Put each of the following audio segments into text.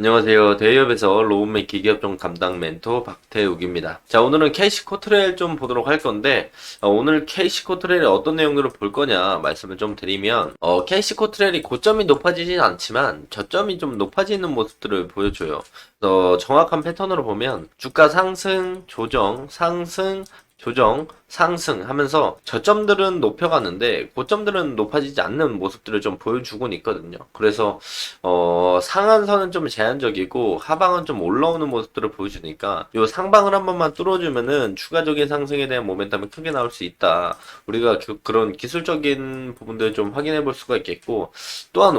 안녕하세요. 대기업에서 로봇맨 기계업종 담당 멘토 박태욱입니다. 자, 오늘은 캐시 코트레일 좀 보도록 할 건데, 오늘 캐시 코트레일에 어떤 내용들을 볼 거냐 말씀을 좀 드리면, 캐시 코트레일이 고점이 높아지진 않지만 저점이 좀 높아지는 모습들을 보여줘요. 정확한 패턴으로 보면 주가 상승, 조정, 상승, 조정, 상승 하면서 저점들은 높여가는데 고점들은 높아지지 않는 모습들을 좀 보여주곤 있거든요. 그래서 상한선은 좀 제한적이고 하방은 좀 올라오는 모습들을 보여주니까 요 상방을 한 번만 뚫어주면은 추가적인 상승에 대한 모멘텀이 크게 나올 수 있다. 우리가 그런 기술적인 부분들을 좀 확인해 볼 수가 있겠고, 또한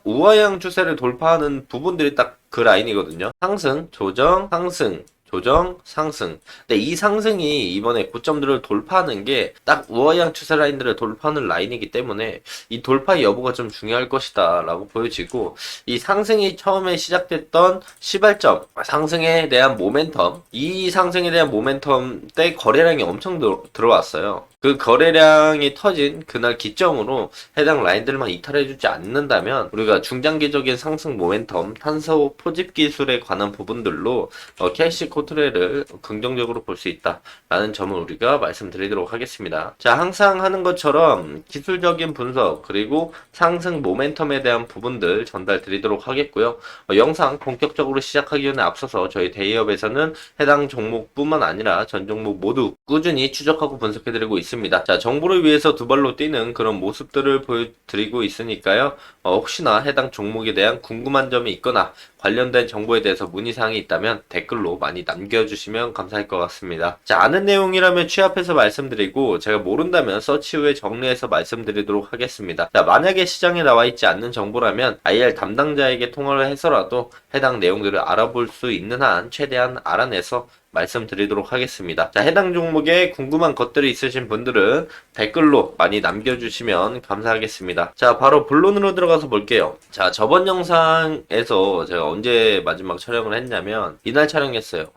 우하향 추세를 돌파하는 부분들이 딱 그 라인이거든요. 상승, 조정, 상승, 조정, 상승. 근데 이 상승이 이번에 고점들을 돌파하는 게 딱 우하향 추세 라인들을 돌파하는 라인이기 때문에 이 돌파 여부가 좀 중요할 것이다 라고 보여지고, 이 상승이 처음에 시작됐던 시발점, 상승에 대한 모멘텀, 이 상승에 대한 모멘텀 때 거래량이 엄청 들어왔어요. 그 거래량이 터진 그날 기점으로 해당 라인들만 이탈해주지 않는다면 우리가 중장기적인 상승 모멘텀, 탄소 포집 기술에 관한 부분들로 캐시 코트레를 긍정적으로 볼 수 있다라는 점을 우리가 말씀드리도록 하겠습니다. 자, 항상 하는 것처럼 기술적인 분석 그리고 상승 모멘텀에 대한 부분들 전달 드리도록 하겠고요. 영상 본격적으로 시작하기 전에 앞서서 저희 대기업에서는 해당 종목뿐만 아니라 전 종목 모두 꾸준히 추적하고 분석해드리고 있습니다. 자, 정보를 위해서 두 발로 뛰는 그런 모습들을 보여드리고 있으니까요. 혹시나 해당 종목에 대한 궁금한 점이 있거나 관련된 정보에 대해서 문의사항이 있다면 댓글로 많이 남겨주시면 감사할 것 같습니다. 자, 아는 내용이라면 취합해서 말씀드리고 제가 모른다면 서치 후에 정리해서 말씀드리도록 하겠습니다. 자, 만약에 시장에 나와 있지 않는 정보라면 IR 담당자에게 통화를 해서라도 해당 내용들을 알아볼 수 있는 한 최대한 알아내서 말씀드리도록 하겠습니다. 자, 해당 종목에 궁금한 것들이 있으신 분들은 댓글로 많이 남겨주시면 감사하겠습니다. 자, 바로 본론으로 들어가서 볼게요. 자, 저번 영상에서 제가 언제 마지막 촬영을 했냐면 이날 촬영했어요.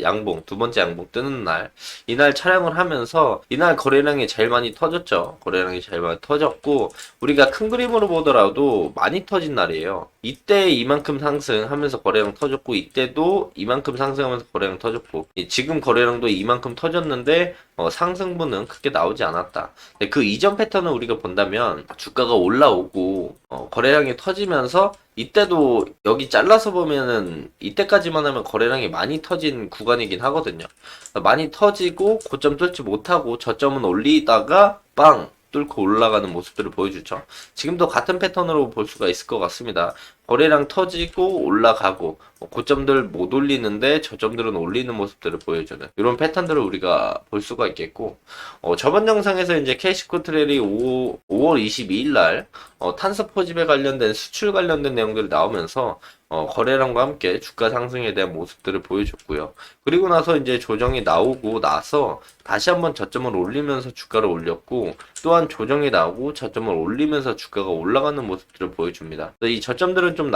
양봉, 두 번째 양봉 뜨는 날. 이날 촬영을 하면서 이날 거래량이 제일 많이 터졌죠. 거래량이 제일 많이 터졌고, 우리가 큰 그림으로 보더라도 많이 터진 날이에요. 이때 이만큼 상승하면서 거래량 터졌고, 이때도 이만큼 상승하면서 거래량 터졌고, 지금 거래량도 이만큼 터졌는데 상승분은 크게 나오지 않았다. 그 이전 패턴을 우리가 본다면 주가가 올라오고 거래량이 터지면서 이때도 여기 잘라서 보면은 이때까지만 하면 거래량이 많이 터진 구간이긴 하거든요. 많이 터지고 고점 뚫지 못하고 저점은 올리다가 빵 뚫고 올라가는 모습들을 보여주죠. 지금도 같은 패턴으로 볼 수가 있을 것 같습니다. 거래량 터지고 올라가고 고점들 못 올리는데 저점들은 올리는 모습들을 보여주는 이런 패턴들을 우리가 볼 수가 있겠고, 저번 영상에서 이제 캐시코트렐이 5월 22일 날 탄소 포집에 관련된 수출 관련된 내용들이 나오면서 거래량과 함께 주가 상승에 대한 모습들을 보여줬고요. 그리고 나서 이제 조정이 나오고 나서 다시 한번 저점을 올리면서 주가를 올렸고, 또한 조정이 나오고 저점을 올리면서 주가가 올라가는 모습들을 보여줍니다. 이 저점들은 좀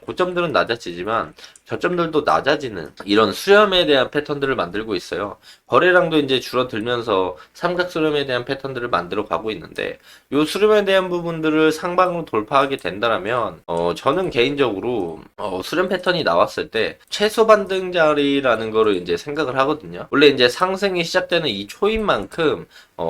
고점들은 낮아지지만 저점들도 낮아지는 이런 수렴에 대한 패턴들을 만들고 있어요. 거래량도 이제 줄어들면서 삼각 수렴에 대한 패턴들을 만들어 가고 있는데, 이 수렴에 대한 부분들을 상방으로 돌파하게 된다면 저는 개인적으로 수렴 패턴이 나왔을 때 최소 반등 자리라는 거를 이제 생각을 하거든요. 원래 이제 상승이 시작되는 이 초인 만큼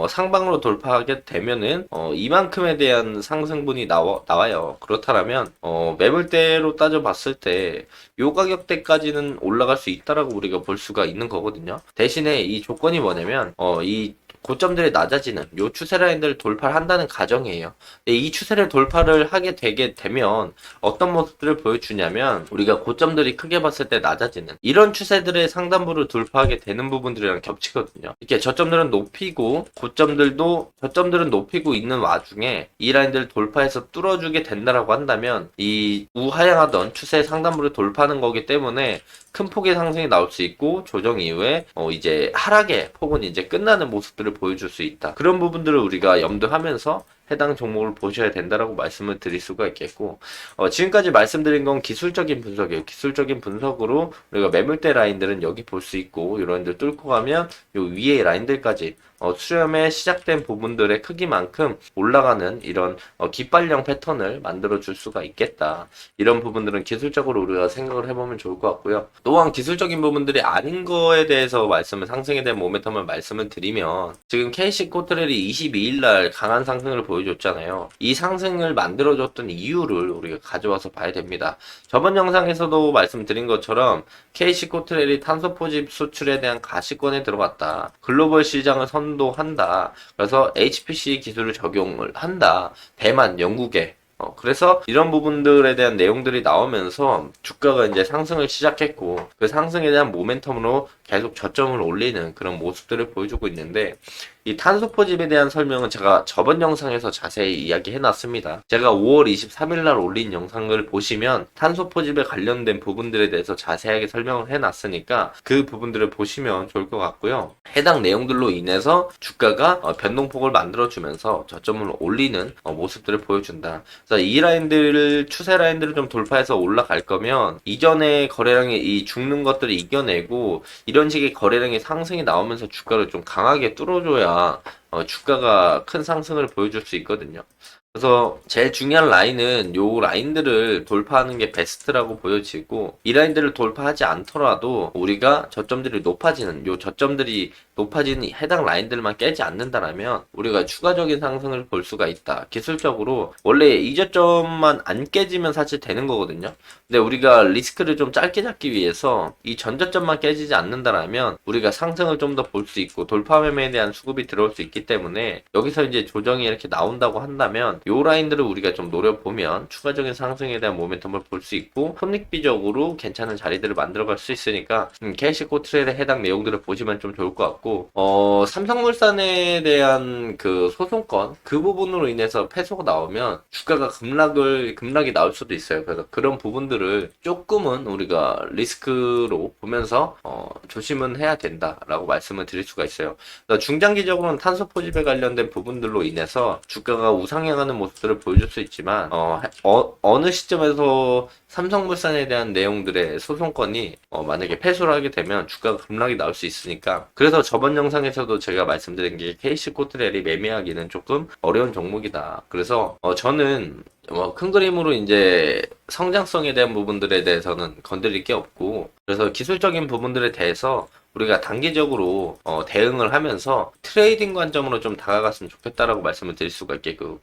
상방으로 돌파하게 되면은 이만큼에 대한 상승분이 나와요. 그렇다면 매물대로 따져봤을 때 요 가격대까지는 올라갈 수 있다라고 우리가 볼 수가 있는 거거든요. 대신에 이 조건이 뭐냐면 이 고점들이 낮아지는 요 추세 라인들을 돌파를 한다는 가정이에요. 이 추세를 돌파를 하게 되게 되면 어떤 모습들을 보여주냐면, 우리가 고점들이 크게 봤을 때 낮아지는 이런 추세들의 상단부를 돌파하게 되는 부분들이랑 겹치거든요. 이렇게 저점들은 높이고 저점들은 높이고 있는 와중에 이 라인들을 돌파해서 뚫어주게 된다라고 한다면 이 우하향하던 추세 상단부를 돌파하는 거기 때문에 큰 폭의 상승이 나올 수 있고, 조정 이후에 이제 하락의 폭은 이제 끝나는 모습들을 보여줄 수 있다. 그런 부분들을 우리가 염두하면서 해당 종목을 보셔야 된다라고 말씀을 드릴 수가 있겠고, 지금까지 말씀드린 건 기술적인 분석이에요. 기술적인 분석으로 우리가 매물대 라인들은 여기 볼 수 있고, 이런 데 뚫고 가면 요 위에 라인들까지 수렴에 시작된 부분들의 크기만큼 올라가는 이런 깃발령 패턴을 만들어 줄 수가 있겠다. 이런 부분들은 기술적으로 우리가 생각을 해보면 좋을 것 같고요. 또한 기술적인 부분들이 아닌 거에 대해서 상승에 대한 모멘텀을 말씀을 드리면, 지금 KC 코트렐이 22일 날 강한 상승을 보여줬잖아요. 이 상승을 만들어줬던 이유를 우리가 가져와서 봐야 됩니다. 저번 영상에서도 말씀드린 것처럼 KC 코트렐이 탄소 포집 수출에 대한 가시권에 들어갔다. 글로벌 시장을 선도한다. 그래서 HPC 기술을 적용을 한다. 대만, 영국에. 그래서 이런 부분들에 대한 내용들이 나오면서 주가가 이제 상승을 시작했고, 그 상승에 대한 모멘텀으로 계속 저점을 올리는 그런 모습들을 보여주고 있는데, 이 탄소 포집에 대한 설명은 제가 저번 영상에서 자세히 이야기해 놨습니다. 제가 5월 23일 날 올린 영상을 보시면 탄소 포집에 관련된 부분들에 대해서 자세하게 설명을 해 놨으니까 그 부분들을 보시면 좋을 것 같고요. 해당 내용들로 인해서 주가가 변동폭을 만들어 주면서 저점을 올리는 모습들을 보여준다. 그래서 이 라인들을, 추세 라인들을 좀 돌파해서 올라갈 거면 이전에 거래량이 이 죽는 것들을 이겨내고 이런 식의 거래량이 상승이 나오면서 주가를 좀 강하게 뚫어줘야 주가가 큰 상승을 보여줄 수 있거든요. 그래서 제일 중요한 라인은 요 라인들을 돌파하는 게 베스트라고 보여지고, 이 라인들을 돌파하지 않더라도 우리가 저점들이 높아지는, 요 저점들이 높아지는 해당 라인들만 깨지 않는다라면 우리가 추가적인 상승을 볼 수가 있다. 기술적으로 원래 이 저점만 안 깨지면 사실 되는 거거든요. 근데 우리가 리스크를 좀 짧게 잡기 위해서 이 전저점만 깨지지 않는다라면 우리가 상승을 좀 더 볼 수 있고 돌파 매매에 대한 수급이 들어올 수 있기 때문에, 여기서 이제 조정이 이렇게 나온다고 한다면 요 라인들을 우리가 좀 노려보면 추가적인 상승에 대한 모멘텀을 볼 수 있고 손익비적으로 괜찮은 자리들을 만들어갈 수 있으니까 KC 코트렐의 해당 내용들을 보시면 좀 좋을 것 같고, 삼성물산에 대한 그 소송건 그 부분으로 인해서 패소가 나오면 주가가 급락이 나올 수도 있어요. 그래서 그런 부분들을 조금은 우리가 리스크로 보면서 조심은 해야 된다라고 말씀을 드릴 수가 있어요. 중장기적으로는 탄소 포집에 관련된 부분들로 인해서 주가가 우상향하는 모습들을 보여줄 수 있지만, 어느 시점에서 삼성물산에 대한 내용들의 소송건이 만약에 패소를 하게 되면 주가가 급락이 나올 수 있으니까, 그래서 저번 영상에서도 제가 말씀드린 게 KC 코트렐이 매매하기는 조금 어려운 종목이다. 그래서 저는 큰 그림으로 이제 성장성에 대한 부분들에 대해서는 건드릴 게 없고, 그래서 기술적인 부분들에 대해서 우리가 단기적으로 대응을 하면서 트레이딩 관점으로 좀 다가갔으면 좋겠다라고 말씀을 드릴 수가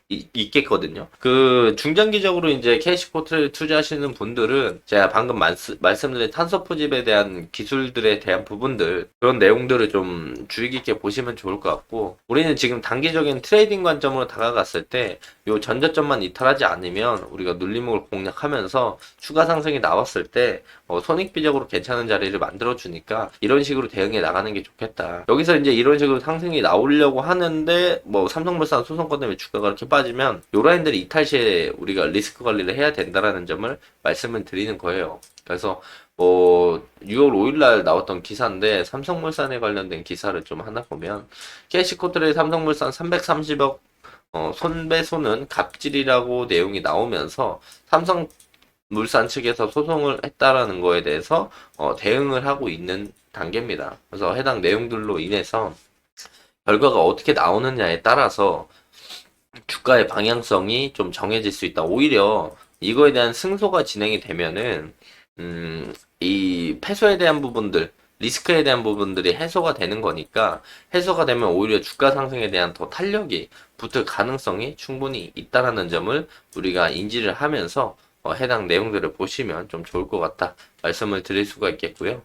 있겠거든요. 그 중장기적으로 이제 KC 코트렐 투자하시는 분들은 제가 방금 말씀드린 탄소 포집에 대한 기술들에 대한 부분들, 그런 내용들을 좀 주의 깊게 보시면 좋을 것 같고, 우리는 지금 단기적인 트레이딩 관점으로 다가갔을 때 요 전저점만 이탈하지 않으면 우리가 눌림목을 공략하면서 추가 상승이 나왔을 때 손익비적으로 괜찮은 자리를 만들어 주니까 이런 식으로 대응해 나가는 게 좋겠다. 여기서 이제 이런 식으로 상승이 나오려고 하는데 삼성물산 소송권 때문에 주가가 이렇게 빠지면 요 라인들이 이탈 시에 우리가 리스크 관리를 해야 된다라는 점을 말씀을 드리는 거예요. 그래서 6월 5일 날 나왔던 기사인데, 삼성물산에 관련된 기사를 좀 하나 보면 KC 코트렐 삼성물산 330억 손배소는 갑질이라고 내용이 나오면서 삼성물산 측에서 소송을 했다라는 거에 대해서 대응을 하고 있는 단계입니다. 그래서 해당 내용들로 인해서 결과가 어떻게 나오느냐에 따라서 주가의 방향성이 좀 정해질 수 있다. 오히려 이거에 대한 승소가 진행이 되면은 이 패소에 대한 부분들, 리스크에 대한 부분들이 해소가 되는 거니까, 해소가 되면 오히려 주가 상승에 대한 더 탄력이 붙을 가능성이 충분히 있다라는 점을 우리가 인지를 하면서 해당 내용들을 보시면 좀 좋을 것 같다 말씀을 드릴 수가 있겠고요.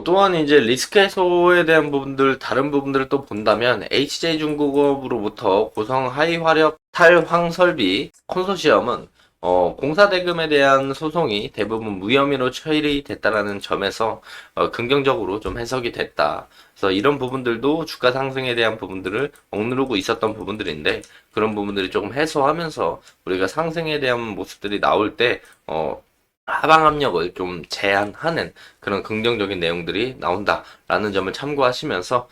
또한 이제 리스크 해소에 대한 부분들, 다른 부분들을 또 본다면 HJ중공업으로부터 고성 하이화력 탈황설비 컨소시엄은 공사 대금에 대한 소송이 대부분 무혐의로 처리됐다라는 점에서 긍정적으로 좀 해석이 됐다. 그래서 이런 부분들도 주가 상승에 대한 부분들을 억누르고 있었던 부분들인데, 그런 부분들이 조금 해소하면서 우리가 상승에 대한 모습들이 나올 때 하방 압력을 좀 제한하는 그런 긍정적인 내용들이 나온다라는 점을 참고하시면서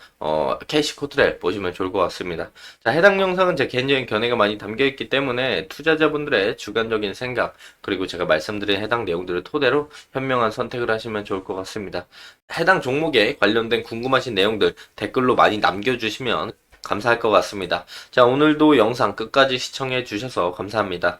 캐시 코트렐 보시면 좋을 것 같습니다. 자, 해당 영상은 제 개인적인 견해가 많이 담겨 있기 때문에 투자자분들의 주관적인 생각 그리고 제가 말씀드린 해당 내용들을 토대로 현명한 선택을 하시면 좋을 것 같습니다. 해당 종목에 관련된 궁금하신 내용들 댓글로 많이 남겨주시면 감사할 것 같습니다. 자, 오늘도 영상 끝까지 시청해 주셔서 감사합니다.